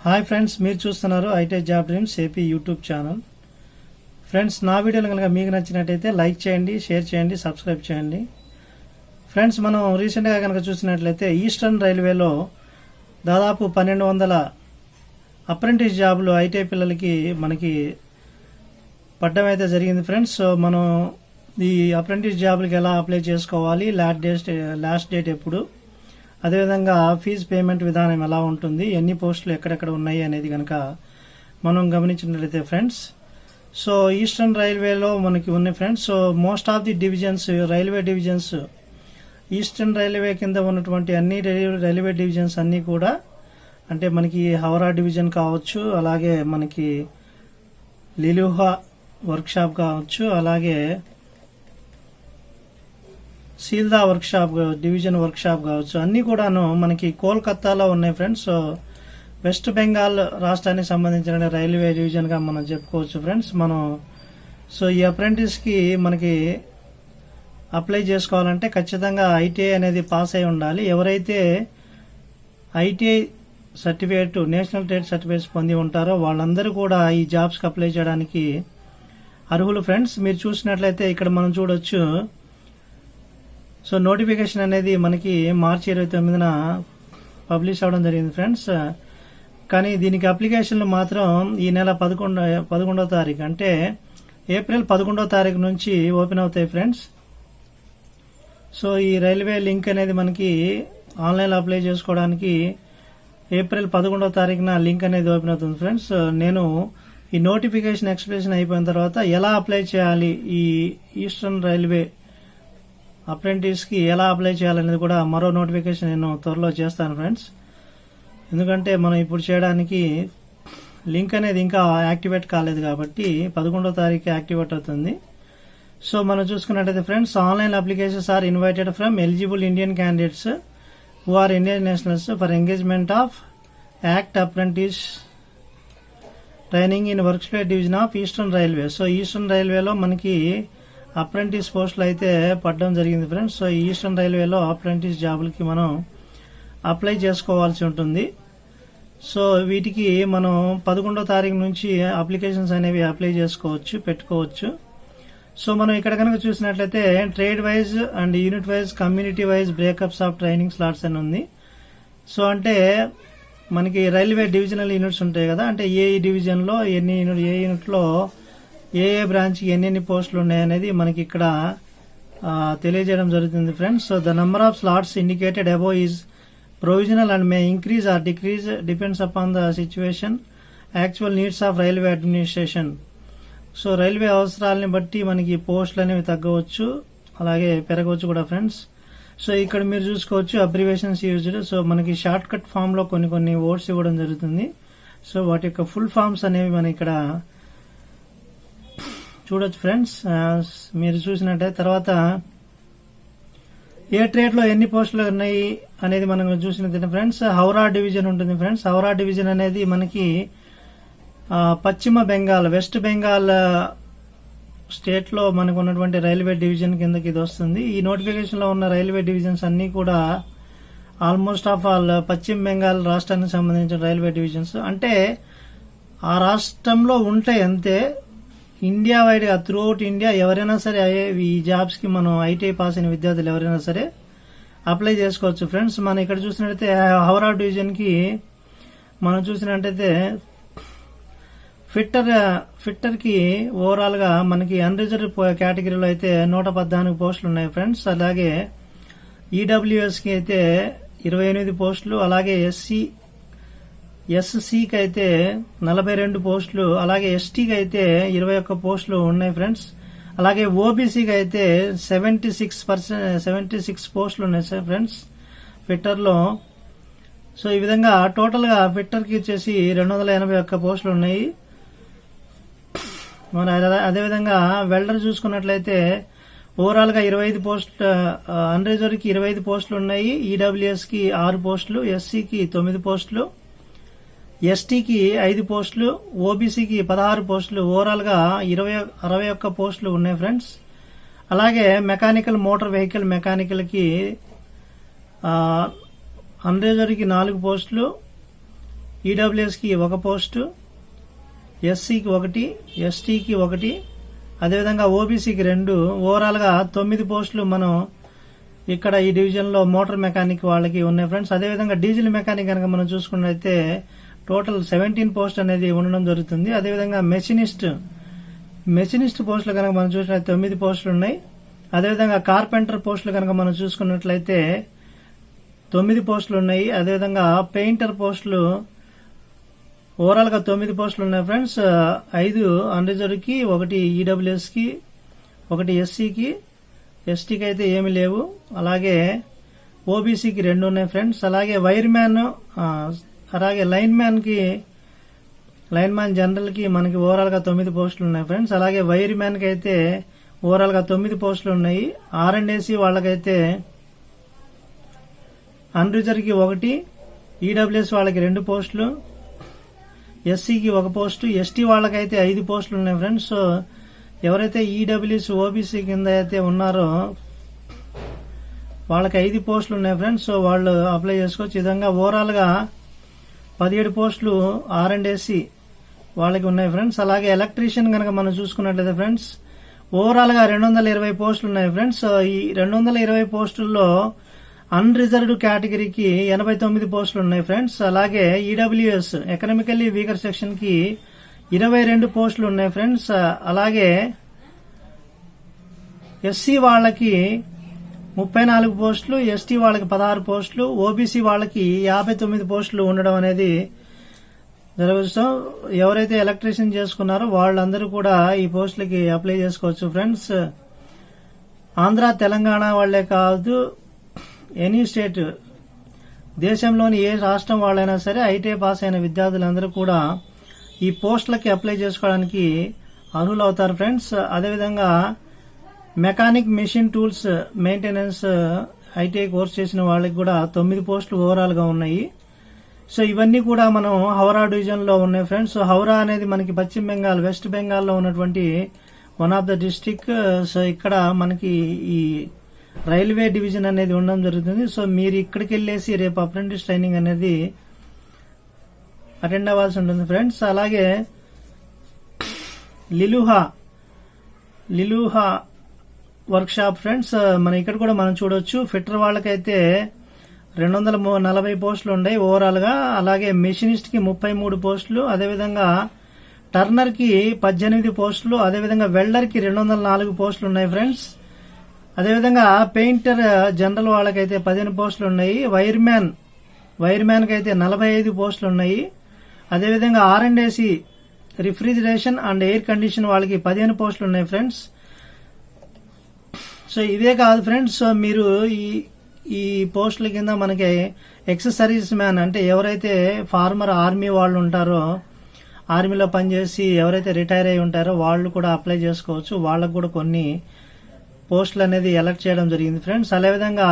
Hi friends, మీరు చూస్తున్నారు IT job dreams AP YouTube channel. Friends, నా వీడియోలు కనుక మీకు నచ్చినట్టయితే లైక్ చేయండి, షేర్ చేయండి, సబ్స్క్రైబ్ చేయండి. ఫ్రెండ్స్, మనం రీసెంట్గా కనుక చూసినట్లయితే ఈస్టర్న్ రైల్వేలో దాదాపు 1200 అప్రెంటిస్ జాబులు ఐటీ పిల్లలకి మనకి పడ్డం అయితే జరిగింది ఫ్రెండ్స్. సో మనం ఈ అప్రెంటిస్ జాబులకి ఎలా అప్లై చేసుకోవాలి, లాస్ట్ డేట్ ఎప్పుడు, అదేవిధంగా ఫీజు పేమెంట్ విధానం ఎలా ఉంటుంది, ఎన్ని పోస్టులు ఎక్కడెక్కడ ఉన్నాయి అనేది కనుక మనం గమనించినట్లయితే ఫ్రెండ్స్, సో ఈస్టర్న్ రైల్వేలో మనకి ఉన్నాయి friends. So most of the divisions, railway divisions, eastern railway కింద ఉన్నటువంటి అన్ని రైల్వే డివిజన్స్ అన్నీ కూడా, అంటే మనకి హౌరా డివిజన్ కావచ్చు, అలాగే మనకి లిలుహా వర్క్షాప్ కావచ్చు, అలాగే సీల్దా వర్క్షాప్ డివిజన్ వర్క్షాప్ కావచ్చు, అన్ని కూడాను మనకి కోల్కతాలో ఉన్నాయి ఫ్రెండ్స్. సో వెస్ట్ బెంగాల్ రాష్ట్రానికి సంబంధించిన రైల్వే డివిజన్ గా మనం చెప్పుకోవచ్చు ఫ్రెండ్స్. మనం సో ఈ అప్రెంటిస్ కి మనకి అప్లై చేసుకోవాలంటే ఖచ్చితంగా ఐటీఐ అనేది పాస్ అయి ఉండాలి. ఎవరైతే ITI certificate, national trade certificates పొంది ఉంటారో వాళ్ళందరూ కూడా ఈ జాబ్స్ కి అప్లై చేయడానికి అర్హులు ఫ్రెండ్స్. మీరు చూసినట్లయితే ఇక్కడ మనం చూడొచ్చు. సో నోటిఫికేషన్ అనేది మనకి మార్చి 29న పబ్లిష్ అవడం జరిగింది ఫ్రెండ్స్. కానీ దీనికి అప్లికేషన్లు మాత్రం ఈ నెల 11వ తారీఖు, అంటే ఏప్రిల్ 11వ తారీఖు నుంచి ఓపెన్ అవుతాయి ఫ్రెండ్స్. సో ఈ రైల్వే లింక్ అనేది మనకి ఆన్లైన్లో అప్లై చేసుకోవడానికి ఏప్రిల్ 11వ తారీఖున లింక్ అనేది ఓపెన్ అవుతుంది ఫ్రెండ్స్. నేను ఈ నోటిఫికేషన్ ఎక్స్ప్రెషన్ అయిపోయిన తర్వాత ఎలా అప్లై చేయాలి, ఈ ఈస్టర్న్ రైల్వే అప్రెంటిస్ కి ఎలా అప్లై చేయాలనేది కూడా మరో నోటిఫికేషన్ నేను త్వరలో చేస్తాను ఫ్రెండ్స్. ఎందుకంటే మనం ఇప్పుడు చేయడానికి లింక్ అనేది ఇంకా యాక్టివేట్ కాలేదు కాబట్టి 11వ తారీఖు యాక్టివేట్ అవుతుంది. సో మనం చూసుకున్నట్టయితే friends, online applications are invited from eligible Indian candidates who are Indian nationals for engagement of act apprentice training in workplace division of eastern railway. So eastern రైల్వేలో మనకి అప్రెంటిస్ పోస్టులు అయితే పడడం జరిగింది ఫ్రెండ్స్. సో ఈస్టర్న్ రైల్వేలో apprentice జాబులకి మనం apply చేసుకోవాల్సి ఉంటుంది. సో వీటికి మనం 11వ తారీఖు నుంచి అప్లికేషన్స్ అనేవి అప్లై పెట్టుకోవచ్చు. సో మనం ఇక్కడ కనుక చూసినట్లయితే trade wise and unit wise, community wise breakups of training slots అని ఉంది. సో అంటే మనకి రైల్వే డివిజనల్ యూనిట్స్ ఉంటాయి కదా, అంటే ఏ డివిజన్ లో ఏ యూనిట్ లో ఏ బ్రాంచ్ కి ఎన్ని పోస్టులు ఉన్నాయనేది మనకి ఇక్కడ తెలియజేయడం జరుగుతుంది friends. So the number of slots indicated above is provisional and may increase or decrease depends upon the situation, actual needs of railway administration. So railway అవసరాలని బట్టి మనకి పోస్టులు అనేవి తగ్గవచ్చు, అలాగే పెరగవచ్చు కూడా ఫ్రెండ్స్. సో ఇక్కడ మీరు చూసుకోవచ్చు అబ్రివేషన్స్ యూజ్డ్. సో మనకి షార్ట్ కట్ ఫామ్ లో కొన్ని వర్డ్స్ ఇవ్వడం జరుగుతుంది. సో వాటి యొక్క ఫుల్ ఫామ్స్ అనేవి మనం ఇక్కడ చూడొచ్చు ఫ్రెండ్స్. మీరు చూసినట్టే తర్వాత ఏ ట్రేడ్ లో ఎన్ని పోస్టులు ఉన్నాయి అనేది మనం చూసినట్టు ఫ్రెండ్స్, హౌరా డివిజన్ ఉంటుంది ఫ్రెండ్స్. హౌరా డివిజన్ అనేది మనకి పశ్చిమ బెంగాల్, వెస్ట్ బెంగాల్ స్టేట్ లో మనకు ఉన్నటువంటి రైల్వే డివిజన్ కిందకి ఇది వస్తుంది. ఈ నోటిఫికేషన్ లో ఉన్న రైల్వే డివిజన్స్ అన్ని కూడా ఆల్మోస్ట్ ఆఫ్ ఆల్ పశ్చిమ బెంగాల్ రాష్ట్రానికి సంబంధించిన రైల్వే డివిజన్స్. అంటే ఆ రాష్ట్రంలో ఉంటాయి అంతే. ఇండియా వైడ్ గా త్రూఅవుట్ ఇండియా ఎవరైనా సరే ఈ జాబ్స్ కి మనం ఐటీఐ పాస్ అయిన విద్యార్థులు ఎవరైనా సరే అప్లై చేసుకోవచ్చు ఫ్రెండ్స్. మనం ఇక్కడ చూసినట్టయితే హౌరా డివిజన్ కి మనం చూసినట్టయితే ఫిట్టర్ కి ఓవరాల్ గా మనకి అన్రిజర్వ్ కేటగిరీలో అయితే 114 పోస్టులు ఉన్నాయి ఫ్రెండ్స్. అలాగే ఈడబ్ల్యూఎస్ కి అయితే 28 పోస్టులు, అలాగే ఎస్సీకి అయితే 42 పోస్టులు, అలాగే ఎస్టీకి అయితే 21 పోస్టులు ఉన్నాయి ఫ్రెండ్స్. అలాగే ఓబీసీకి అయితే 76 పోస్టులు ఉన్నాయి ఫ్రెండ్స్ ఫిట్టర్ లో. సో ఈ విధంగా టోటల్ గా ఫిట్టర్ కి వచ్చేసి 281 పోస్టులు ఉన్నాయి. మన అదేవిధంగా వెల్డర్ చూసుకున్నట్లయితే ఓవరాల్ గా 25 పోస్టులు, అన్రిజర్వ్ కి 25 పోస్టులు ఉన్నాయి. ఈడబ్ల్యూఎస్ కి 6 పోస్టులు, ఎస్సీకి 9 పోస్టులు, ఎస్టీకి 5 పోస్టులు, ఓబీసీకి 16 పోస్టులు, ఓవరాల్ గా 61 పోస్టులు ఉన్నాయి ఫ్రెండ్స్. అలాగే మెకానికల్, మోటార్ వెహికల్ మెకానికల్ కి అన్రిజర్వ్ కి 4 పోస్టులు, ఈడబ్ల్యూఎస్కి 1 పోస్టు, ఎస్సీకి 1, ఎస్టీకి 1, అదేవిధంగా ఓబీసీకి 2, ఓవరాల్గా 9 పోస్టులు మనం ఇక్కడ ఈ డివిజన్లో మోటార్ మెకానిక్ వాళ్ళకి ఉన్నాయి ఫ్రెండ్స్. అదేవిధంగా డీజిల్ మెకానిక్ కనుక మనం చూసుకున్నట్లయితే టోటల్ 17 పోస్ట్ అనేది ఉండడం జరుగుతుంది. అదేవిధంగా మెషినిస్ట్ పోస్టులు కనుక మనం చూసినట్లయితే 9 పోస్టులు ఉన్నాయి. అదేవిధంగా కార్పెంటర్ పోస్టులు కనుక మనం చూసుకున్నట్లయితే 9 పోస్టులు ఉన్నాయి. అదేవిధంగా పెయింటర్ పోస్టులు ఓవరాల్ గా 9 పోస్టులు ఉన్నాయి ఫ్రెండ్స్. 5 అన్రిజర్వ్ కి, 1 ఈడబ్ల్యూఎస్ కి, 1 ఎస్సీకి, ఎస్టీకి అయితే ఏమీ లేవు. అలాగే ఓబీసీకి 2 ఉన్నాయి ఫ్రెండ్స్. అలాగే వైర్ మ్యాన్, అలాగే లైన్ మ్యాన్ జనరల్ కి మనకి ఓవరాల్ గా 9 పోస్టులు ఉన్నాయి ఫ్రెండ్స్. అలాగే వైర్ మ్యాన్ కి అయితే ఓవరాల్ గా 9 పోస్టులు ఉన్నాయి. ఆర్ఎండ్ఏసీ వాళ్ళకైతే అన్రిజర్వ్ కి 1, ఈడబ్ల్యూఎస్ వాళ్ళకి 2 పోస్టులు, ఎస్సీకి 1 పోస్టు, ఎస్టీ వాళ్ళకైతే 5 పోస్టులు ఉన్నాయి ఫ్రెండ్స్. సో ఎవరైతే ఈడబ్ల్యూఎస్ ఓబీసీ కింద అయితే ఉన్నారో వాళ్ళకి 5 పోస్టులు ఉన్నాయి ఫ్రెండ్స్. సో వాళ్ళు అప్లై చేసుకోవచ్చు. ఈ విధంగా ఓవరాల్ గా 17 పోస్టులు ఆర్ఎండ్ఏసీ వాళ్ళకి ఉన్నాయి ఫ్రెండ్స్. అలాగే ఎలక్ట్రీషియన్ కనుక మనం చూసుకున్నట్లయితే ఫ్రెండ్స్ ఓవరాల్ గా 220 పోస్టులు ఉన్నాయి ఫ్రెండ్స్. ఈ 220 పోస్టుల్లో అన్రిజర్వ్డ్ కేటగిరీకి 89 పోస్టులు ఉన్నాయి ఫ్రెండ్స్. అలాగే ఈడబ్ల్యూఎస్ ఎకనామికల్లీ వీకర్ సెక్షన్ కి 22 పోస్టులు ఉన్నాయి ఫ్రెండ్స్. అలాగే ఎస్సీ వాళ్ళకి 34 పోస్టులు, ఎస్టీ వాళ్ళకి 16 పోస్టులు, ఓబీసీ వాళ్ళకి 59 పోస్టులు ఉండడం అనేది జరగవచ్చు. ఎవరైతే ఎలక్ట్రీషియన్ చేసుకున్నారో వాళ్ళందరూ కూడా ఈ పోస్టులకి అప్లై చేసుకోవచ్చు ఫ్రెండ్స్. ఆంధ్ర, తెలంగాణ వాళ్లే కాదు, ఎనీ స్టేట్, దేశంలోని ఏ రాష్ట్రం వాళ్ళైనా సరే ఐటీఐ పాస్ అయిన విద్యార్థులందరూ కూడా ఈ పోస్టులకి అప్లై చేసుకోవడానికి అర్హులు అవుతారు ఫ్రెండ్స్. అదేవిధంగా mechanic, machine tools maintenance ITI course చేసిన వాళ్ళకి కూడా 9 పోస్టులు ఓవరాల్ గా ఉన్నాయి. సో ఇవన్నీ కూడా మనం హౌరా డివిజన్ లో ఉన్నాయి ఫ్రెండ్స్. సో హౌరా అనేది మనకి పశ్చిమ బెంగాల్, వెస్ట్ బెంగాల్లో ఉన్నటువంటి one of the district. So ఇక్కడ మనకి ఈ రైల్వే డివిజన్ అనేది ఉండడం జరుగుతుంది. సో మీరు ఇక్కడికి వెళ్ళేసి రేపు అప్రెంటిస్ ట్రైనింగ్ అనేది అటెండ్ అవ్వాల్సి ఉంటుంది ఫ్రెండ్స్. అలాగే లిలుహా వర్క్ షాప్ ఫ్రెండ్స్ మన ఇక్కడ కూడా మనం చూడొచ్చు. ఫిట్టర్ వాళ్ళకైతే 240 పోస్టులు ఉన్నాయి ఓవరాల్ గా. అలాగే మెషినిస్ట్ కి 33 పోస్టులు, అదేవిధంగా టర్నర్ కి 18 పోస్టులు, అదేవిధంగా వెల్డర్ కి 204 పోస్టులు ఉన్నాయి ఫ్రెండ్స్. అదేవిధంగా పెయింటర్ జనరల్ వాళ్ళకైతే 15 పోస్టులు ఉన్నాయి. వైర్ మ్యాన్ కి అయితే 45 పోస్టులు ఉన్నాయి. అదేవిధంగా ఆర్ఎండ్ఏసీ రిఫ్రిజిరేషన్ అండ్ ఎయిర్ కండిషన్ వాళ్ళకి 15 పోస్టులు ఉన్నాయి ఫ్రెండ్స్. సో ఇదే కాదు ఫ్రెండ్స్, సో మీరు ఈ పోస్టుల కింద మనకి ఎక్స్ సర్వీస్ మ్యాన్ అంటే ఎవరైతే ఫార్మర్ ఆర్మీ వాళ్ళు ఉంటారో, ఆర్మీలో పనిచేసి ఎవరైతే రిటైర్ అయి ఉంటారో వాళ్ళు కూడా అప్లై చేసుకోవచ్చు. వాళ్ళకు కూడా కొన్ని పోస్టులు అనేది ఎలక్ట్ చేయడం జరిగింది ఫ్రెండ్స్. అదేవిధంగా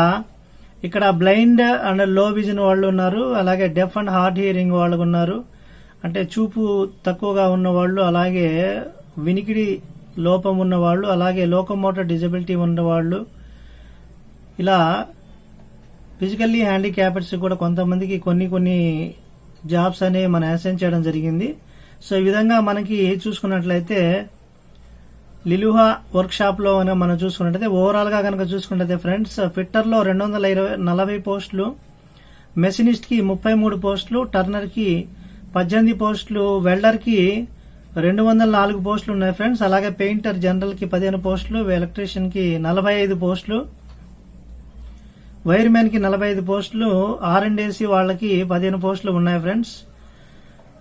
ఇక్కడ బ్లైండ్ అండ్ లో విజన్ వాళ్ళు ఉన్నారు. అలాగే డెఫ్ అండ్ హార్డ్ హియరింగ్ వాళ్ళు ఉన్నారు, అంటే చూపు తక్కువగా ఉన్న వాళ్ళు, అలాగే వినికిడి లోపం ఉన్న వాళ్ళు, అలాగే లోకోమోటర్ డిజబిలిటీ ఉన్న వాళ్ళు, ఇలా ఫిజికల్లీ హ్యాండిక్యాప్డ్స్ కూడా కొంతమందికి కొన్ని జాబ్స్ అనేవి మనం అసైన్ చేయడం జరిగింది. సో ఈ విధంగా మనకి చూసుకున్నట్లయితే లిలుహా వర్క్ షాప్ లో మనం చూసుకున్నట్లయితే ఓవరాల్ గా కనుక చూసుకున్నట్లయితే ఫ్రెండ్స్ ఫిట్టర్ లో 240 పోస్టులు, మెషినిస్ట్ కి 33 పోస్టులు, టర్నర్ కి 18 పోస్టులు, వెల్డర్ కి 204 పోస్టులు ఉన్నాయి ఫ్రెండ్స్. అలాగే పెయింటర్ జనరల్ కి 15 పోస్టులు, ఎలక్ట్రీషియన్ కి 45 పోస్టులు, వైర్ మ్యాన్ కి 45 పోస్టులు, ఆర్ఎండ్ఏసీ వాళ్ళకి 15 పోస్టులు ఉన్నాయి ఫ్రెండ్స్.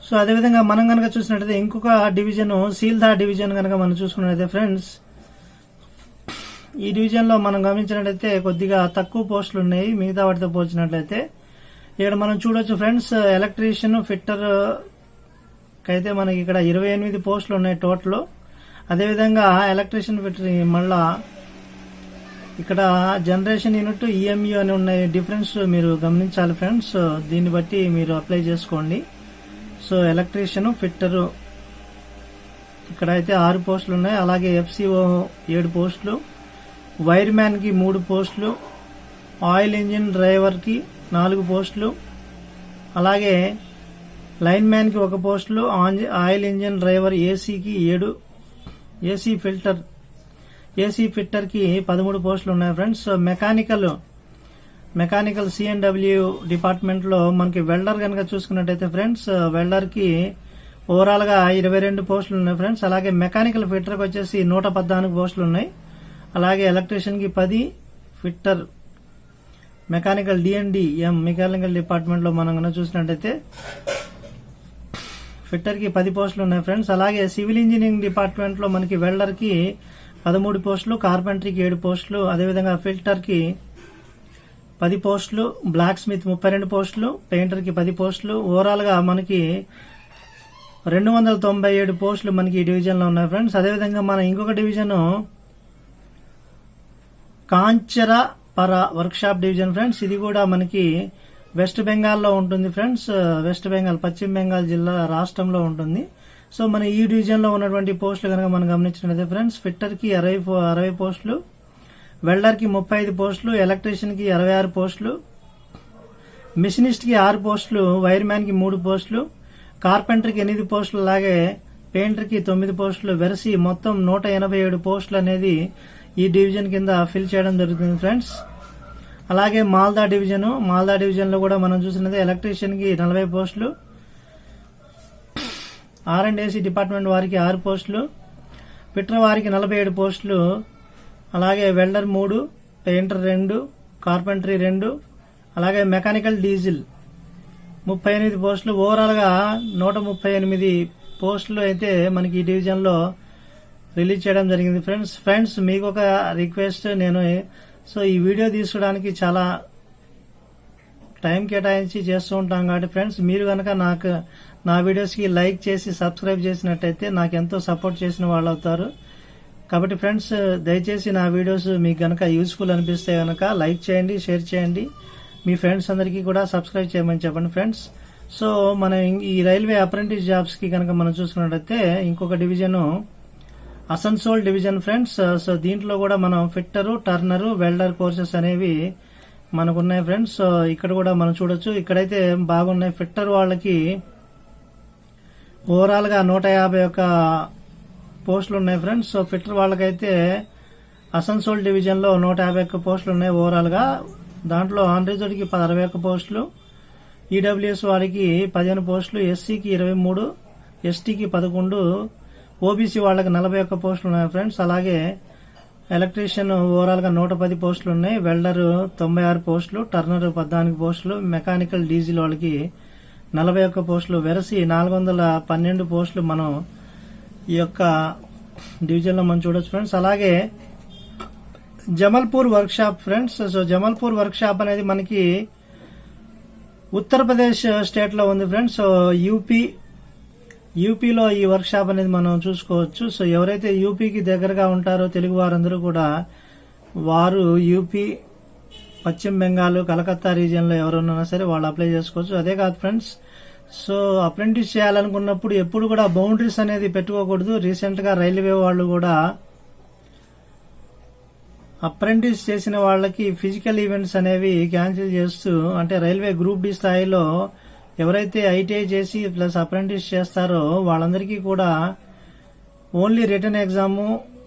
సో అదేవిధంగా మనం కనుక చూసినట్లయితే ఇంకొక డివిజన్ సీల్దా డివిజన్ కనుక మనం చూసుకున్నట్లయితే ఫ్రెండ్స్ ఈ డివిజన్ లో మనం గమనించినట్లయితే కొద్దిగా తక్కువ పోస్టులు ఉన్నాయి మిగతా వాటితో పోల్చినట్లయితే. ఇక్కడ మనం చూడొచ్చు ఫ్రెండ్స్, ఎలక్ట్రీషియన్, ఫిట్టర్ కైతే మనకి ఇక్కడ 28 పోస్టులు ఉన్నాయి టోటల్. అదేవిధంగా ఎలక్ట్రీషియన్, ఫిట్టర్ మళ్ళా ఇక్కడ జనరేషన్ యూనిట్, ఈఎంయూ అని ఉన్నాయి. డిఫరెన్స్ మీరు గమనించాలి ఫ్రెండ్స్, దీన్ని బట్టి మీరు అప్లై చేసుకోండి. సో ఎలక్ట్రీషియన్, ఫిట్టర్ ఇక్కడ అయితే 6 పోస్టులు ఉన్నాయి. అలాగే ఎఫ్సిఓ 7 పోస్టులు, వైర్ మ్యాన్ కి 3 పోస్టులు, ఆయిల్ ఇంజిన్ డ్రైవర్ కి 4 పోస్టులు, అలాగే లైన్ మ్యాన్ కి 1 పోస్టులు, ఆయిల్ ఇంజిన్ డ్రైవర్ ఏసీకి 7, ఏసీ ఫిట్టర్ కి 13 పోస్టులు ఉన్నాయి ఫ్రెండ్స్. మెకానికల్ సిఎన్డబ్ల్యూ డిపార్ట్మెంట్ లో మనకి వెల్డర్ కనుక చూసుకున్నట్టయితే ఫ్రెండ్స్, వెల్డర్ కి ఓవరాల్ గా 22 పోస్టులు ఉన్నాయి ఫ్రెండ్స్. అలాగే మెకానికల్ ఫిట్టర్ కి వచ్చేసి 114 పోస్టులు ఉన్నాయి. అలాగే ఎలక్ట్రీషియన్ కి 10, ఫిట్టర్ మెకానికల్ డిఎండిఎం మెకానికల్ డిపార్ట్మెంట్ లో మనం కనుక చూసినట్టయితే ఫిట్టర్ కి 10 పోస్టులు ఉన్నాయి ఫ్రెండ్స్. అలాగే సివిల్ ఇంజనీరింగ్ డిపార్ట్మెంట్ లో మనకి వెల్డర్ కి 13 పోస్టులు, కార్పెంటరీకి 7 పోస్టులు, అదేవిధంగా ఫిల్టర్ కి 10 పోస్టులు, బ్లాక్ స్మిత్ 32 పోస్టులు, పెయింటర్ కి 10 పోస్టులు. ఓవరాల్ గా మనకి 297 పోస్టులు మనకి ఈ డివిజన్ లో ఉన్నాయి ఫ్రెండ్స్. అదేవిధంగా మన ఇంకొక division Kanchrapara workshop division friends. ఇది కూడా మనకి వెస్ట్ బెంగాల్లో ఉంటుంది ఫ్రెండ్స్. వెస్ట్ బెంగాల్, పశ్చిమ బెంగాల్ జిల్లా రాష్ట్రంలో ఉంటుంది. సో మన ఈ డివిజన్ లో ఉన్నటువంటి పోస్టులు కనుక మనం గమనించినట్లయితే ఫ్రెండ్స్, ఫిట్టర్ కి 60 పోస్టులు, వెల్డర్ కి 35 పోస్టులు, ఎలక్ట్రీషియన్ కి 66 పోస్టులు, మిషనిస్ట్ కి 6 పోస్టులు, వైర్ మ్యాన్ కి 3 పోస్టులు, కార్పెంటర్ కి 8 పోస్టులు, అలాగే పెయింటర్ కి 9 పోస్టులు, వెరసి మొత్తం 187 పోస్టులు అనేది ఈ డివిజన్ కింద ఫిల్ చేయడం జరుగుతుంది ఫ్రెండ్స్. అలాగే మాల్దా డివిజన్ లో కూడా మనం చూసినది ఎలక్ట్రీషియన్ కి 40 పోస్టులు, R&AC డిపార్ట్మెంట్ వారికి 6 పోస్టులు, ఫిట్టర్ వారికి 47 పోస్టులు, అలాగే వెల్డర్ 3, పెయింటర్ 2, కార్పెంటరీ 2, అలాగే మెకానికల్ డీజిల్ 38 పోస్టులు. ఓవరాల్ గా 138 పోస్టులు అయితే మనకి ఈ డివిజన్ లో రిలీజ్ చేయడం జరిగింది ఫ్రెండ్స్. మీకు ఒక రిక్వెస్ట్, నేను ఈ వీడియో తీసుకోవడానికి చాలా టైం కేటాయించి చేస్తూ ఉంటాం కాబట్టి ఫ్రెండ్స్, మీరు కనుక నా వీడియోస్ కి లైక్ చేసి సబ్స్క్రైబ్ చేసినట్టయితే నాకు ఎంతో సపోర్ట్ చేసిన వాళ్ళు అవుతారు. కాబట్టి ఫ్రెండ్స్, దయచేసి నా వీడియోస్ మీకు గనక యూస్ఫుల్ అనిపిస్తే గనక లైక్ చేయండి, షేర్ చేయండి, మీ ఫ్రెండ్స్ అందరికీ కూడా సబ్స్క్రైబ్ చేయమని చెప్పండి ఫ్రెండ్స్. సో మన ఈ రైల్వే అప్రెంటిస్ జాబ్స్ కి కనుక మనం చూసుకున్నట్టయితే ఇంకొక division Asansol division friends. So దీంట్లో కూడా మనం ఫిట్టర్, టర్నర్, వెల్డర్ కోర్సెస్ అనేవి మనకున్నాయి ఫ్రెండ్స్. సో ఇక్కడ కూడా మనం చూడొచ్చు, ఇక్కడైతే బాగున్నాయి. ఫిట్టర్ వాళ్ళకి ఓవరాల్ గా 151 పోస్టులు ఉన్నాయి ఫ్రెండ్స్. సో ఫిట్టర్ వాళ్ళకైతే అసన్సోల్ డివిజన్ లో 151 పోస్టులు ఉన్నాయి ఓవరాల్ గా. దాంట్లో ఆన్ రిజర్వ్డ్ కి 61 పోస్టులు, ఈడబ్ల్యూఎస్ వారికి 15 పోస్టులు, ఎస్సీకి 23, ఎస్టీకి 11, ఓబీసీ వాళ్ళకి 41 పోస్టులు ఉన్నాయి ఫ్రెండ్స్. అలాగే ఎలక్ట్రీషియన్ ఓవరాల్ గా 110 పోస్టులు ఉన్నాయి, వెల్డర్ 96 పోస్టులు, టర్నర్ 14 పోస్టులు, మెకానికల్ డీజిల్ వాళ్ళకి 41 పోస్టులు, వెరసి 412 పోస్టులు మనం ఈ యొక్క డివిజన్ లో మనం చూడొచ్చు ఫ్రెండ్స్. అలాగే Jamalpur work shop friends. So Jamalpur work shop అనేది మనకి ఉత్తరప్రదేశ్ స్టేట్ లో ఉంది ఫ్రెండ్స్. సో యూపీలో ఈ వర్క్ షాప్ అనేది మనం చూసుకోవచ్చు. సో ఎవరైతే యూపీకి దగ్గరగా ఉంటారో తెలుగు వారందరూ కూడా వారు యూపీ, పశ్చిమ బెంగాల్, కలకత్తా రీజియన్ లో ఎవరున్నా సరే వాళ్ళు అప్లై చేసుకోవచ్చు. అదే కాదు ఫ్రెండ్స్, సో అప్రెంటిస్ చేయాలనుకున్నప్పుడు ఎప్పుడు కూడా బౌండరీస్ అనేది పెట్టుకోకూడదు. రీసెంట్ గా రైల్వే వాళ్ళు కూడా అప్రెంటిస్ చేసిన వాళ్ళకి ఫిజికల్ ఈవెంట్స్ అనేవి క్యాన్సిల్ చేస్తూ, అంటే రైల్వే గ్రూప్ డి స్థాయిలో ఎవరైతే ఐటీఐ చేసి ప్లస్ అప్రెంటిస్ చేస్తారో వాళ్ళందరికీ కూడా ఓన్లీ రిటర్న్ ఎగ్జామ్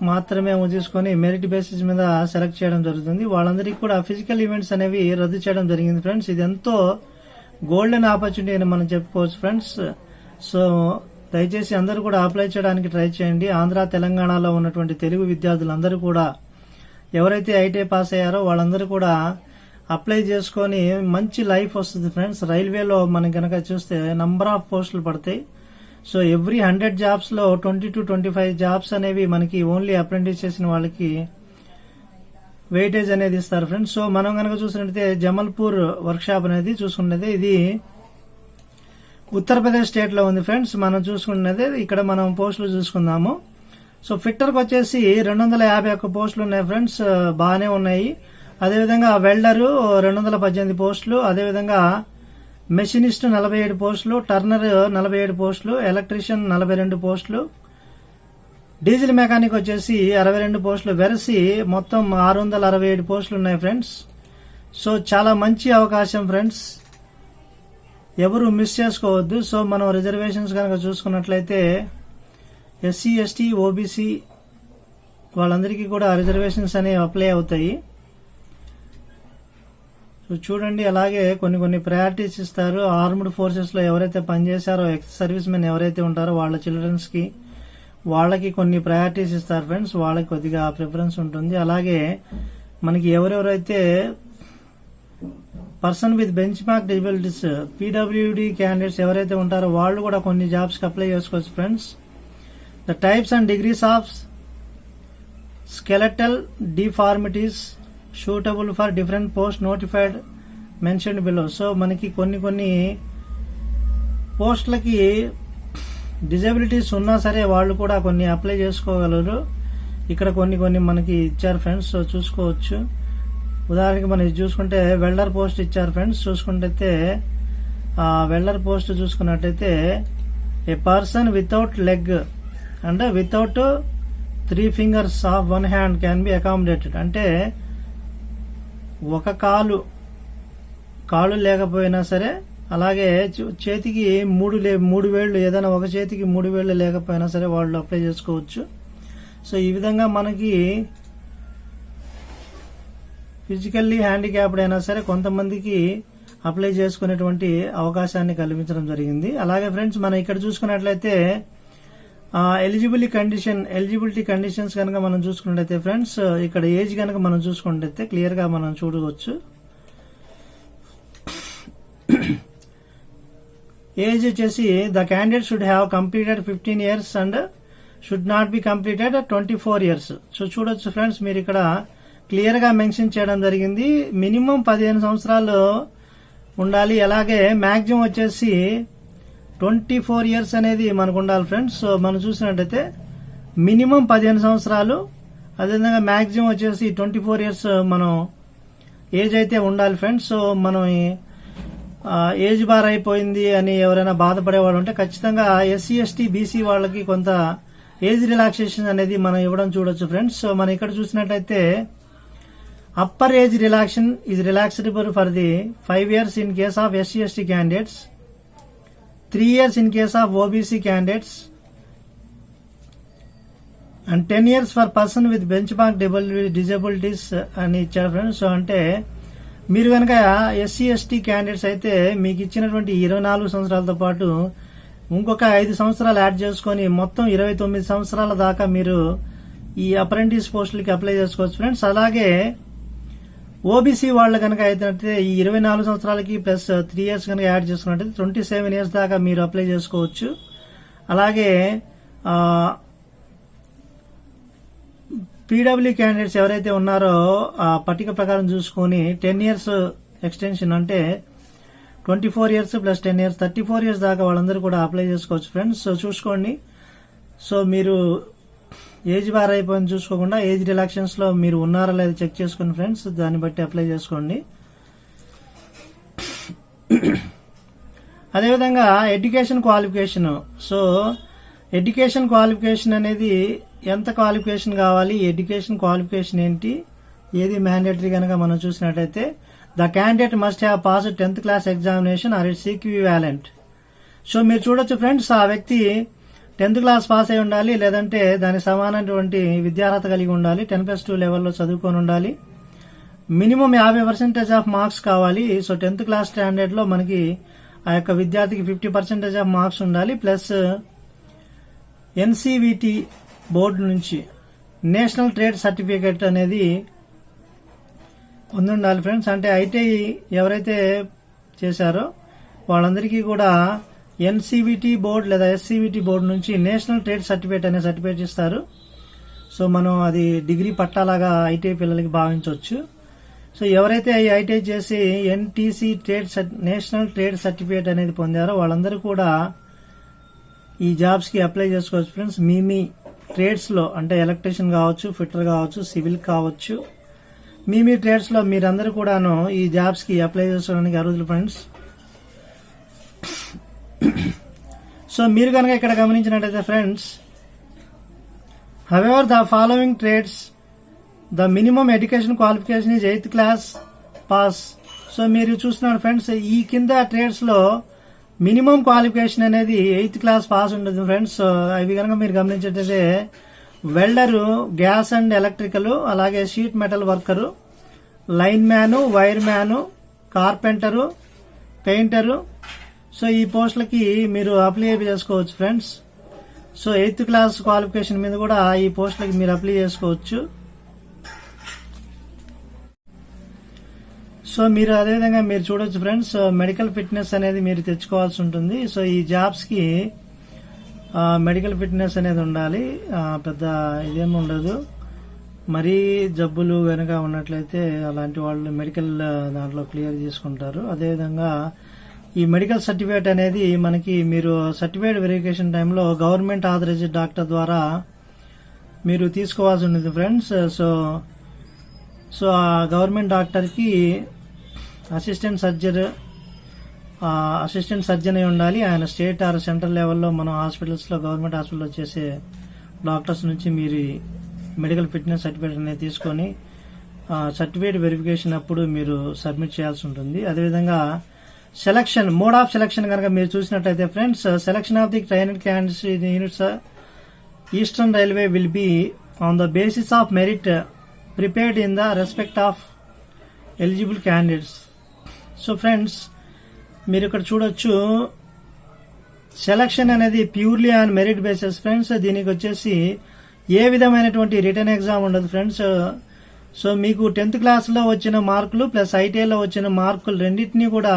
మాత్రమే తీసుకుని మెరిట్ బేసిస్ మీద సెలెక్ట్ చేయడం జరుగుతుంది. వాళ్ళందరికీ కూడా ఫిజికల్ ఈవెంట్స్ అనేవి రద్దు చేయడం జరిగింది ఫ్రెండ్స్. ఇది ఎంతో గోల్డెన్ ఆపర్చునిటీ అని మనం చెప్పుకోవచ్చు ఫ్రెండ్స్. సో దయచేసి అందరూ కూడా అప్లై చేయడానికి ట్రై చేయండి. ఆంధ్ర, తెలంగాణలో ఉన్నటువంటి తెలుగు విద్యార్థులందరూ కూడా ఎవరైతే ఐటీఐ పాస్ అయ్యారో వాళ్ళందరూ కూడా అప్లై చేసుకుని మంచి లైఫ్ వస్తుంది ఫ్రెండ్స్. రైల్వేలో మనం కనుక చూస్తే నంబర్ ఆఫ్ పోస్టులు పడతాయి. సో ఎవ్రీ 100 జాబ్స్ లో 20 to 25 జాబ్స్ అనేవి మనకి ఓన్లీ అప్రెంటిస్ చేసిన వాళ్ళకి వెయిటేజ్ అనేది ఇస్తారు ఫ్రెండ్స్. సో మనం కనుక చూసినట్లయితే జమల్పూర్ వర్క్ షాప్ అనేది చూసుకున్నది ఇది ఉత్తరప్రదేశ్ స్టేట్ లో ఉంది ఫ్రెండ్స్. మనం చూసుకున్నది ఇక్కడ మనం పోస్టులు చూసుకుందాము. సో ఫిట్టర్ కి వచ్చేసి 251 పోస్టులు ఉన్నాయి ఫ్రెండ్స్, బాగానే ఉన్నాయి. అదేవిధంగా వెల్డర్ 218 పోస్టులు, అదేవిధంగా మెషినిస్ట్ 47 పోస్టులు, టర్నర్ 47 పోస్టులు, ఎలక్ట్రీషియన్ 42 పోస్టులు, డీజిల్ మెకానిక్ వచ్చేసి 62 పోస్టులు, వెరసి మొత్తం 667 పోస్టులు ఉన్నాయి ఫ్రెండ్స్. సో చాలా మంచి అవకాశం ఫ్రెండ్స్. ఎవరు మిస్ చేసుకోవద్దు. సో మనం రిజర్వేషన్స్ కనుక చూసుకున్నట్లయితే ఎస్సీ ఎస్టీ ఓబీసీ వాళ్ళందరికీ కూడా రిజర్వేషన్స్ అనేవి అప్లై అవుతాయి. సో చూడండి, అలాగే కొన్ని ప్రయారిటీస్ ఇస్తారు. ఆర్మ్డ్ ఫోర్సెస్ లో ఎవరైతే పనిచేశారో, ఎక్స్ సర్వీస్ మెన్ ఎవరైతే ఉంటారో వాళ్ళ చిల్డ్రన్స్ కి వాళ్ళకి కొన్ని ప్రయారిటీస్ ఇస్తారు ఫ్రెండ్స్. వాళ్ళకి కొద్దిగా ప్రిఫరెన్స్ ఉంటుంది. అలాగే మనకి ఎవరెవరైతే person with bench mark disabilities PWD candidates ఎవరైతే ఉంటారో వాళ్ళు కూడా కొన్ని జాబ్స్ కి అప్లై చేసుకోవచ్చు friends. The types and degrees of skeletal deformities suitable for different post notified mention below. So మనకి కొన్ని పోస్టులకి డిజబిలిటీస్ ఉన్నా సరే వాళ్ళు కూడా కొన్ని అప్లై చేసుకోగలరు. ఇక్కడ కొన్ని మనకి ఇచ్చారు ఫ్రెండ్స్. సో చూసుకోవచ్చు. ఉదాహరణకి మనం చూసుకుంటే వెల్డర్ పోస్ట్ ఇచ్చారు ఫ్రెండ్స్. చూసుకుంటే వెల్డర్ పోస్ట్ చూసుకున్నట్టయితే a person without leg and without 3 fingers of 1 hand can be accommodated. అంటే ఒక కాళ్ళు లేకపోయినా సరే, అలాగే చేతికి 3 వేళ్లు, ఏదైనా ఒక చేతికి 3 వేళ్లు లేకపోయినా సరే వాళ్ళు అప్లై చేసుకోవచ్చు. సో ఈ విధంగా మనకి ఫిజికల్లీ హ్యాండిక్యాప్డ్ అయినా సరే కొంతమందికి అప్లై చేసుకునేటువంటి అవకాశాన్ని కల్పించడం జరిగింది. అలాగే ఫ్రెండ్స్ మనం ఇక్కడ చూసుకున్నట్లయితే ఎలిజిబిలిటీ కండిషన్స్ కనుక మనం చూసుకున్నట్లయితే ఫ్రెండ్స్, ఇక్కడ ఏజ్ కనుక మనం చూసుకున్నట్లయితే క్లియర్ గా మనం చూడవచ్చు. ఏజ్ వచ్చేసి the candidate should have completed 15 years and should not be completed 24 years. So చూడొచ్చు ఫ్రెండ్స్, మీరు ఇక్కడ క్లియర్ గా మెన్షన్ చేయడం జరిగింది. మినిమం 15 సంవత్సరాలు ఉండాలి. అలాగే మాక్సిమం వచ్చేసి 24 years అనేది మనకు ఉండాలి ఫ్రెండ్స్. సో మనం చూసినట్టయితే మినిమం 15 సంవత్సరాలు, అదేవిధంగా మాక్సిమం వచ్చేసి 24 years మనం ఏజ్ అయితే ఉండాలి ఫ్రెండ్స్. సో మనం ఏజ్ బార్ అయిపోయింది అని ఎవరైనా బాధపడేవాళ్ళు ఉంటే ఖచ్చితంగా ఎస్సీ ఎస్టీ బీసీ వాళ్ళకి కొంత ఏజ్ రిలాక్సేషన్ అనేది మనం ఇవ్వడం చూడొచ్చు ఫ్రెండ్స్. సో మనం ఇక్కడ చూసినట్లయితే upper age relaxation is relaxable for the 5 years in case of SC ST candidates, 3 years in case of OBC candidates, and 10 years for person with benchmark disabilities అని ఇచ్చారు friends. So అంటే మీరు కనుక SC ST candidates అయితే మీకు ఇచ్చినటువంటి 24 సంవత్సరాలతో పాటు ఇంకొక 5 సంవత్సరాలు యాడ్ చేసుకుని మొత్తం 29 సంవత్సరాల దాకా మీరు ఈ అప్రెంటిస్ పోస్టులకి అప్లై చేసుకోవచ్చు ఫ్రెండ్స్. అలాగే ఓబీసీ వాళ్ళు కనుక అయితే ఈ 24 సంవత్సరాలకి ప్లస్ 3 years కనుక యాడ్ చేసుకున్నట్టయితే 27 years దాకా మీరు అప్లై చేసుకోవచ్చు. అలాగే పీడబ్ల్యూ క్యాండిడేట్స్ ఎవరైతే ఉన్నారో ఆ పట్టిక ప్రకారం చూసుకుని 10 years ఎక్స్టెన్షన్ అంటే 24 years ప్లస్ 10 years 34 years దాకా వాళ్ళందరూ కూడా అప్లై చేసుకోవచ్చు ఫ్రెండ్స్. సో చూసుకోండి. సో మీరు ఏజ్ బార్ అయిపోయింది చూసుకోకుండా ఏజ్ రిలాక్షన్స్ లో మీరు ఉన్నారా లేదా చెక్ చేసుకోండి ఫ్రెండ్స్. దాన్ని బట్టి అప్లై చేసుకోండి. అదేవిధంగా education qualification. So education qualification అనేది ఎంత క్వాలిఫికేషన్ కావాలి, ఎడ్యుకేషన్ క్వాలిఫికేషన్ ఏంటి, ఏది మ్యాండేటరీ కనుక మనం చూసినట్టయితే the candidate must have pass 10th class examination or its equivalent. So మీరు చూడొచ్చు ఫ్రెండ్స్, ఆ వ్యక్తి 10th class పాస్ అయి ఉండాలి, లేదంటే దానికి సమానమైనటువంటి విద్యార్హత కలిగి ఉండాలి, 10+2 లెవెల్లో చదువుకొని ఉండాలి, మినిమం 50% ఆఫ్ మార్క్స్ కావాలి. సో 10th class స్టాండర్డ్ లో మనకి ఆ యొక్క విద్యార్థికి 50% ఆఫ్ మార్క్స్ ఉండాలి. ప్లస్ ఎన్సీవీటీ బోర్డు నుంచి నేషనల్ ట్రేడ్ సర్టిఫికేట్ అనేది ఉండాలి ఫ్రెండ్స్. అంటే ఐటీఐ ఎవరైతే చేశారో వాళ్ళందరికీ కూడా ఎన్సీవీటీ బోర్డు లేదా ఎస్సీవీటీ బోర్డు నుంచి నేషనల్ ట్రేడ్ సర్టిఫికేట్ అనే సర్టిఫికేట్ ఇస్తారు. సో మనం అది డిగ్రీ పట్టాలాగా ఐటీఐ పిల్లలకి భావించవచ్చు. సో ఎవరైతే ఈ ఐటీఐ చేసి ఎన్టీసీ నేషనల్ ట్రేడ్ సర్టిఫికేట్ అనేది పొందారో వాళ్ళందరూ కూడా ఈ జాబ్స్ కి అప్లై చేసుకోవచ్చు ఫ్రెండ్స్. మీ ట్రేడ్స్ లో అంటే ఎలక్ట్రీషియన్ కావచ్చు, ఫిట్టర్ కావచ్చు, సివిల్ కావచ్చు, మీ ట్రేడ్స్ లో మీరందరూ కూడాను ఈ జాబ్స్ కి అప్లై చేసుకోవడానికి అర్హులు ఫ్రెండ్స్. సో మీరు కనుక ఇక్కడ గమనించినట్టయితే friends, however the following trades the minimum education qualification is 8th class pass. So మీరు చూస్తున్నారు ఫ్రెండ్స్, ఈ కింద ట్రేడ్స్ లో మినిమం క్వాలిఫికేషన్ అనేది 8th క్లాస్ పాస్ ఉంటుంది ఫ్రెండ్స్. అవి కనుక మీరు గమనించేటైతే వెల్డరు, గ్యాస్ అండ్ ఎలక్ట్రికల్, అలాగే sheet metal worker, line man, wire man, carpenter, painter. So ఈ పోస్టులకి మీరు అప్లై చేసుకోవచ్చు friends. So 8th class qualification మీద కూడా ఈ పోస్టులకి మీరు అప్లై చేసుకోవచ్చు. సో మీరు అదేవిధంగా మీరు చూడొచ్చు ఫ్రెండ్స్, మెడికల్ ఫిట్నెస్ అనేది మీరు తెచ్చుకోవాల్సి ఉంటుంది. సో ఈ జాబ్స్ కి మెడికల్ ఫిట్నెస్ అనేది ఉండాలి. పెద్ద ఇదేమి ఉండదు. మరీ జబ్బులు వెనుక ఉన్నట్లయితే అలాంటి వాళ్ళు మెడికల్ దాంట్లో క్లియర్ చేసుకుంటారు. అదేవిధంగా ఈ మెడికల్ సర్టిఫికేట్ అనేది మనకి మీరు సర్టిఫికేట్ వెరిఫికేషన్ టైంలో గవర్నమెంట్ ఆథరైజ్డ్ డాక్టర్ ద్వారా మీరు తీసుకోవాల్సి ఉంటుంది ఫ్రెండ్స్. సో ఆ గవర్నమెంట్ డాక్టర్కి అసిస్టెంట్ సర్జన్ అయి ఉండాలి. ఆయన స్టేట్ ఆర్ సెంట్రల్ లెవెల్లో మన హాస్పిటల్స్లో, గవర్నమెంట్ హాస్పిటల్లో చేసే డాక్టర్స్ నుంచి మీరు మెడికల్ ఫిట్నెస్ సర్టిఫికేట్ అనేది తీసుకొని సర్టిఫికేట్ వెరిఫికేషన్ అప్పుడు మీరు సబ్మిట్ చేయాల్సి ఉంటుంది. అదేవిధంగా సెలక్షన్, మోడ్ ఆఫ్ సెలక్షన్ కనుక మీరు చూసినట్లయితే friends, selection of the trained candidates units eastern railway will be on the basis of merit prepared in the respect of eligible candidates. So friends, మీరు ఇక్కడ చూడొచ్చు, సెలక్షన్ అనేది purely on merit basis friends. దీనికి వచ్చేసి ఏ విధమైనటువంటి return exam ఉండదు friends. So మీకు 10th క్లాస్లో వచ్చిన మార్కులు ప్లస్ ఐటీఐలో వచ్చిన మార్కులు రెండింటినీ కూడా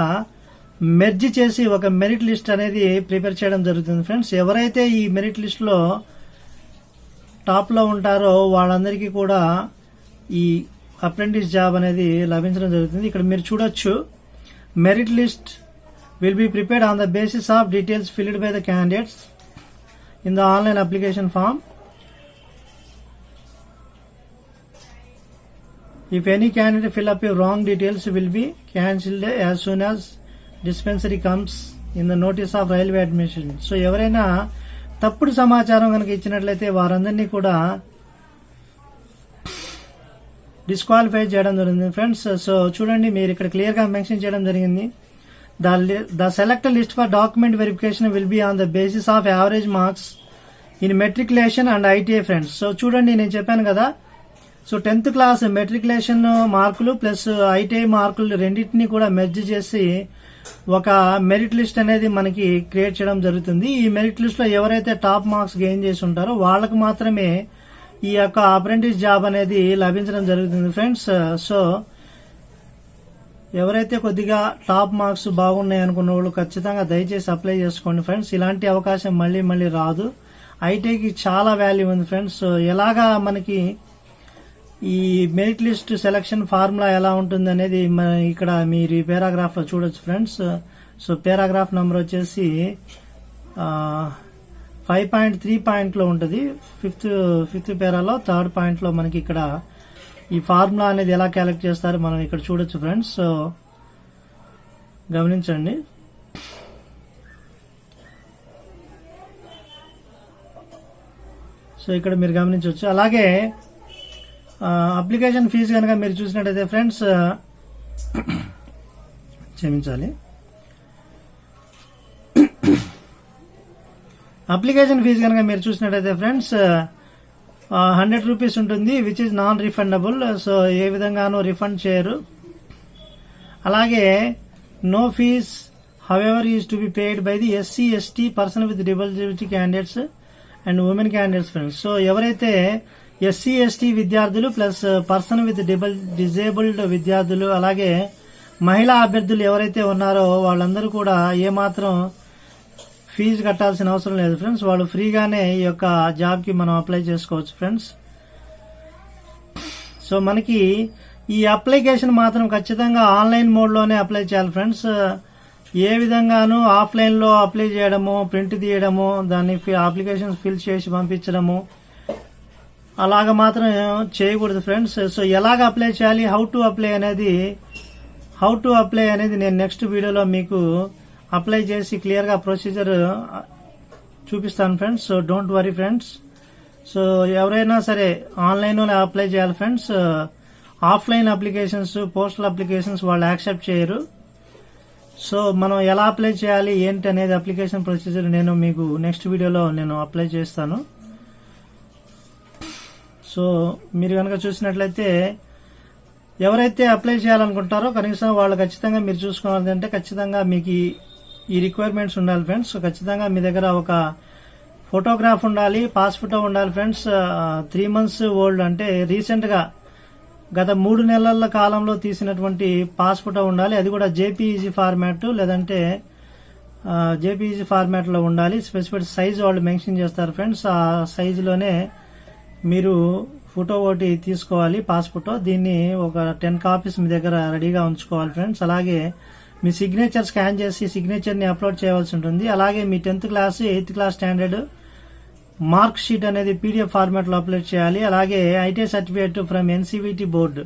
మెర్జ్ చేసి ఒక మెరిట్ లిస్ట్ అనేది ప్రిపేర్ చేయడం జరుగుతుంది ఫ్రెండ్స్. ఎవరైతే ఈ మెరిట్ లిస్ట్లో టాప్లో ఉంటారో వాళ్ళందరికీ కూడా ఈ అప్రెంటిస్ జాబ్ అనేది లభించడం జరుగుతుంది. ఇక్కడ మీరు చూడొచ్చు, merit list will be prepared on the basis of details filled by the candidates in the online application form. If any candidate fill up your wrong details, will be cancelled as soon as dispensary comes in the notice of railway admission. So ఎవరైనా తప్పుడు సమాచారం కనుక ఇచ్చినట్లయితే వారందరినీ కూడా disqualify చేయడం జరిగింది friends. So చూడండి, మీరు ఇక్కడ క్లియర్ గా మెన్షన్ చేయడం జరిగింది. The selected list for document verification will be on the basis of average marks in matriculation and ITA friends. So చూడండి, నేను చెప్పాను కదా, సో 10th క్లాస్ మెట్రికులేషన్ మార్కులు ప్లస్ ఐటీఐ మార్కులు రెండింటినీ కూడా మెర్జ్ చేసి ఒక మెరిట్ లిస్ట్ అనేది మనకి క్రియేట్ చేయడం జరుగుతుంది. ఈ మెరిట్ లిస్ట్ లో ఎవరైతే టాప్ మార్క్స్ గెయిన్ చేసి ఉంటారో వాళ్ళకు మాత్రమే ఈ యొక్క అప్రెంటిస్ జాబ్ అనేది లభించడం జరుగుతుంది ఫ్రెండ్స్. సో ఎవరైతే కొద్దిగా టాప్ మార్క్స్ బాగున్నాయి అనుకున్న వాళ్ళు ఖచ్చితంగా దయచేసి అప్లై చేసుకోండి ఫ్రెండ్స్. ఇలాంటి అవకాశం మళ్ళీ రాదు. ఐటీకి చాలా వాల్యూ ఉంది ఫ్రెండ్స్. ఎలాగా మనకి ఈ మెరిట్ లిస్ట్ సెలక్షన్ ఫార్ములా ఎలా ఉంటుంది అనేది ఇక్కడ మీరు ఈ పేరాగ్రాఫ్ లో చూడొచ్చు ఫ్రెండ్స్. సో పేరాగ్రాఫ్ నంబర్ వచ్చేసి 5.3 పాయింట్లో ఉంటుంది. ఫిఫ్త్ పేరాలో 3rd పాయింట్లో మనకి ఇక్కడ ఈ ఫార్ములా అనేది ఎలా క్యాలిక్యులేట్ చేస్తారో మనం ఇక్కడ చూడొచ్చు ఫ్రెండ్స్. సో గమనించండి. సో ఇక్కడ మీరు గమనించవచ్చు. అలాగే అప్లికేషన్ ఫీజు కనుక మీరు చూసినట్టయితే ఫ్రెండ్స్, క్షమించాలి, అప్లికేషన్ ఫీజు కనుక మీరు చూసినట్టయితే ఫ్రెండ్స్ 100 రూపీస్ ఉంటుంది, which is non refundable. So ఏ విధంగానూ రిఫండ్ చేయరు. అలాగే no fee however is to be paid by the SC ST person with disability candidates and women candidates friends. So ఎవరైతే SC ST విద్యార్థులు ప్లస్ పర్సన్ విత్ డిజేబుల్డ్ విద్యార్థులు అలాగే మహిళా అభ్యర్థులు ఎవరైతే ఉన్నారో వాళ్ళందరూ కూడా ఏమాత్రం ఫీజు కట్టాల్సిన అవసరం లేదు ఫ్రెండ్స్. వాళ్ళు ఫ్రీగానే ఈ యొక్క జాబ్ కి మనం అప్లై చేసుకోవచ్చు ఫ్రెండ్స్. సో మనకి ఈ అప్లికేషన్ మాత్రం ఖచ్చితంగా ఆన్లైన్ మోడ్ లోనే అప్లై చేయాలి ఫ్రెండ్స్. ఏ విధంగానూ ఆఫ్లైన్ లో అప్లై చేయడము, ప్రింట్ తీయడము, దాన్ని అప్లికేషన్ ఫిల్ చేసి పంపించడము అలాగ మాత్రం చేయకూడదు ఫ్రెండ్స్. సో ఎలాగ అప్లై చేయాలి, హౌ టు అప్లై అనేది నేను నెక్స్ట్ వీడియోలో మీకు అప్లై చేసి క్లియర్ గా ప్రొసీజర్ చూపిస్తాను friends. So don't worry friends. So ఎవరైనా సరే ఆన్లైన్ లోనే అప్లై చేయాలి friends. Offline applications, postal applications వాళ్ళు యాక్సెప్ట్ చేయరు. సో మనం ఎలా అప్లై చేయాలి ఏంటి అనేది అప్లికేషన్ ప్రొసీజర్ నేను మీకు నెక్స్ట్ వీడియోలో నేను అప్లై చేస్తాను. సో మీరు కనుక చూసినట్లయితే ఎవరైతే అప్లై చేయాలనుకుంటారో కనీసం వాళ్ళు ఖచ్చితంగా మీరు చూసుకోవాలి అంటే ఖచ్చితంగా మీకు ఈ రిక్వైర్మెంట్స్ ఉండాలి ఫ్రెండ్స్. సో ఖచ్చితంగా మీ దగ్గర ఒక ఫోటోగ్రాఫ్ ఉండాలి, పాస్ ఫోటో ఉండాలి ఫ్రెండ్స్. 3 months ఓల్డ్ అంటే రీసెంట్ గా గత 3 నెలల కాలంలో తీసినటువంటి పాస్ ఫోటో ఉండాలి. అది కూడా జేపీఈజీ ఫార్మాట్ లేదంటే జేపీఈజీ ఫార్మాట్ లో ఉండాలి. స్పెసిఫిక్ సైజ్ వాళ్ళు మెన్షన్ చేస్తారు ఫ్రెండ్స్. ఆ సైజులోనే మీరు ఫోటో ఒకటి తీసుకోవాలి, పాస్ ఫోటో. దీన్ని ఒక 10 copies మీ దగ్గర రెడీగా ఉంచుకోవాలి ఫ్రెండ్స్. అలాగే మీ సిగ్నేచర్ స్కాన్ చేసి సిగ్నేచర్ ని అప్లోడ్ చేయవలసి ఉంటుంది. అలాగే మీ 10th class 8th class standard mark sheet అనేది పీడిఎఫ్ ఫార్మాట్ లో అప్లోడ్ చేయాలి. అలాగే IT certificate from NCVT board,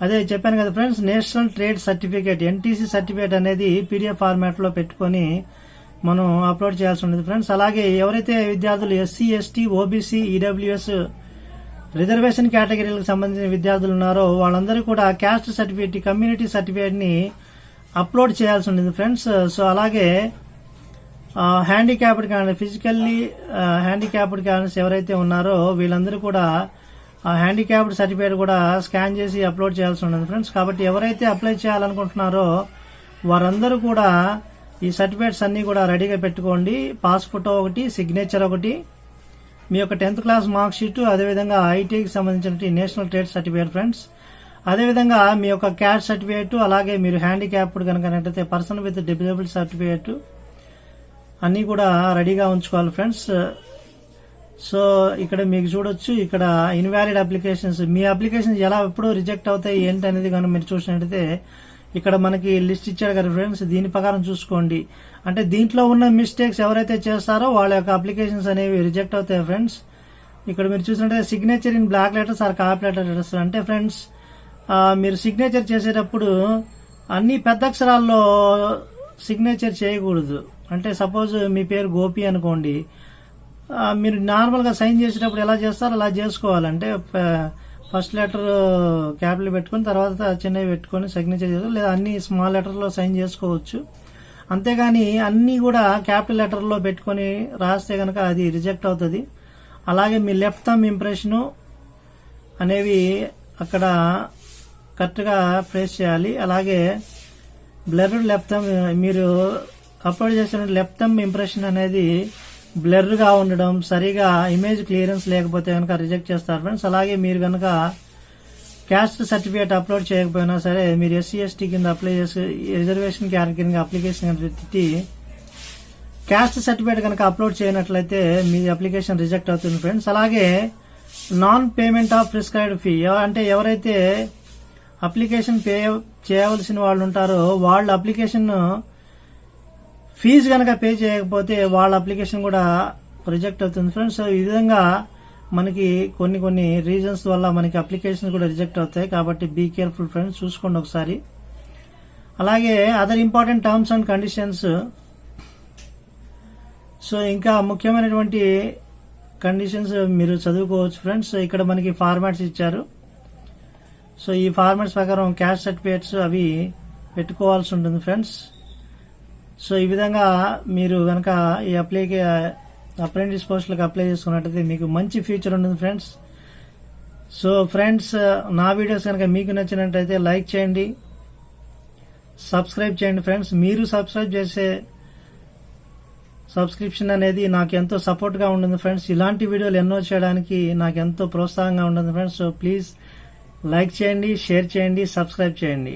అదే చెప్పాను కదా friends, national trade certificate NTC certificate అనేది పీడిఎఫ్ ఫార్మాట్ లో పెట్టుకుని మనం అప్లోడ్ చేయాల్సి ఉంటుంది ఫ్రెండ్స్. అలాగే ఎవరైతే విద్యార్థులు SC, ST, OBC, EWS reservation కేటగిరీలకు సంబంధించిన విద్యార్థులు ఉన్నారో వాళ్ళందరూ కూడా క్యాస్ట్ సర్టిఫికేట్, కమ్యూనిటీ సర్టిఫికేట్ ని అప్లోడ్ చేయాల్సి ఉంటుంది ఫ్రెండ్స్. సో అలాగే handicapped candidate, physically handicapped candidates ఎవరైతే ఉన్నారో వీళ్ళందరూ కూడా హ్యాండిక్యాప్డ్ సర్టిఫికేట్ కూడా స్కాన్ చేసి అప్లోడ్ చేయాల్సి ఉంటుంది ఫ్రెండ్స్. కాబట్టి ఎవరైతే అప్లై చేయాలనుకుంటున్నారో వారందరూ కూడా ఈ సర్టిఫికేట్స్ అన్ని కూడా రెడీగా పెట్టుకోండి. పాస్ ఫోటో ఒకటి, సిగ్నేచర్ ఒకటి, మీ యొక్క 10th క్లాస్ మార్క్ షీట్, అదేవిధంగా ఐటీకి సంబంధించిన నేషనల్ ట్రేడ్ సర్టిఫికేట్ ఫ్రెండ్స్. అదేవిధంగా మీ యొక్క క్యాస్ట్ సర్టిఫికేట్, అలాగే మీరు హ్యాండిక్యాప్డ్ కనుక పర్సన్ విత్ డిజబిలిటీ సర్టిఫికేట్ అన్ని కూడా రెడీగా ఉంచుకోవాలి ఫ్రెండ్స్. సో ఇక్కడ మీకు చూడొచ్చు, ఇక్కడ ఇన్వాలిడ్ అప్లికేషన్స్, మీ అప్లికేషన్స్ ఎలా ఎప్పుడు రిజెక్ట్ అవుతాయి ఏంటి అనేది కనుక మీరు చూసినట్టయితే ఇక్కడ మనకి లిస్ట్ ఇచ్చారు కదా ఫ్రెండ్స్, దీని ప్రకారం చూసుకోండి. అంటే దీంట్లో ఉన్న మిస్టేక్స్ ఎవరైతే చేస్తారో వాళ్ళ యొక్క అప్లికేషన్స్ అనేవి రిజెక్ట్ అవుతాయి ఫ్రెండ్స్. ఇక్కడ మీరు చూసినట్టయితే signature in block letters or copy letters అంటే ఫ్రెండ్స్ మీరు సిగ్నేచర్ చేసేటప్పుడు అన్ని పెద్ద అక్షరాల్లో సిగ్నేచర్ చేయకూడదు. అంటే సపోజ్ మీ పేరు గోపి అనుకోండి, మీరు నార్మల్ గా సైన్ చేసేటప్పుడు ఎలా చేస్తారో అలా చేసుకోవాలంటే ఫస్ట్ లెటర్ క్యాపిటల్ పెట్టుకుని తర్వాత చిన్నవి పెట్టుకుని సిగ్నేచర్ చేస్తారు, లేదా అన్ని స్మాల్ లెటర్ లో సైన్ చేసుకోవచ్చు. అంతేగాని అన్ని కూడా క్యాపిటల్ లెటర్ లో పెట్టుకుని రాస్తే గనక అది రిజెక్ట్ అవుతుంది. అలాగే మీ లెఫ్ట్ థంబ్ ఇంప్రెషన్ అనేవి అక్కడ కరెక్ట్ గా ప్లేస్ చేయాలి. అలాగే బ్లర్డ్ లెఫ్ట్ థంబ్, మీరు అప్లోడ్ చేసిన లెఫ్ట్ థంబ్ ఇంప్రెషన్ అనేది బ్లర్ గా ఉండడం, సరిగా ఇమేజ్ క్లియరెన్స్ లేకపోతే కనుక రిజెక్ట్ చేస్తారు ఫ్రెండ్స్. అలాగే మీరు కనుక క్యాస్ట్ సర్టిఫికేట్ అప్లోడ్ చేయకపోయినా సరే మీరు ఎస్సీ, ఎస్టీ కింద అప్లై చేసి రిజర్వేషన్ కేటగిరీ అప్లికేషన్ పెట్టి క్యాస్ట్ సర్టిఫికేట్ కనుక అప్లోడ్ చేయనట్లయితే మీ అప్లికేషన్ రిజెక్ట్ అవుతుంది ఫ్రెండ్స్. అలాగే non payment of prescribed fee, అంటే ఎవరైతే అప్లికేషన్ పే చేయవలసిన వాళ్ళు ఉంటారో వాళ్ళ అప్లికేషన్ ఫీజు కనుక పే చేయకపోతే వాళ్ళ అప్లికేషన్ కూడా రిజెక్ట్ అవుతుంది ఫ్రెండ్స్. సో ఈ విధంగా మనకి కొన్ని రీజన్స్ వల్ల మనకి అప్లికేషన్ కూడా రిజెక్ట్ అవుతాయి. కాబట్టి బీ కేర్ఫుల్ ఫ్రెండ్స్, చూసుకోండి ఒకసారి. అలాగే other important terms and conditions, so ఇంకా ముఖ్యమైనటువంటి కండిషన్స్ మీరు చదువుకోవచ్చు ఫ్రెండ్స్. ఇక్కడ మనకి ఫార్మాట్స్ ఇచ్చారు. సో ఈ ఫార్మాట్స్ ప్రకారం క్యాస్ట్ సర్టిఫికేట్స్ అవి పెట్టుకోవాల్సి ఉంటుంది ఫ్రెండ్స్. సో ఈ విధంగా మీరు కనుక ఈ అప్రెంటిస్ పోస్టులకు అప్లై చేసుకున్నట్టయితే మీకు మంచి ఫ్యూచర్ ఉంటుంది ఫ్రెండ్స్. సో ఫ్రెండ్స్, నా వీడియోస్ కనుక మీకు నచ్చినట్టయితే లైక్ చేయండి, సబ్స్క్రైబ్ చేయండి ఫ్రెండ్స్. మీరు సబ్స్క్రైబ్ చేసే సబ్స్క్రిప్షన్ అనేది నాకు ఎంతో సపోర్ట్ గా ఉంటుంది ఫ్రెండ్స్. ఇలాంటి వీడియోలు ఎన్నో చేయడానికి నాకు ఎంతో ప్రోత్సాహంగా ఉంటుంది ఫ్రెండ్స్. సో ప్లీజ్ లైక్ చేయండి, షేర్ చేయండి, సబ్స్క్రైబ్ చేయండి.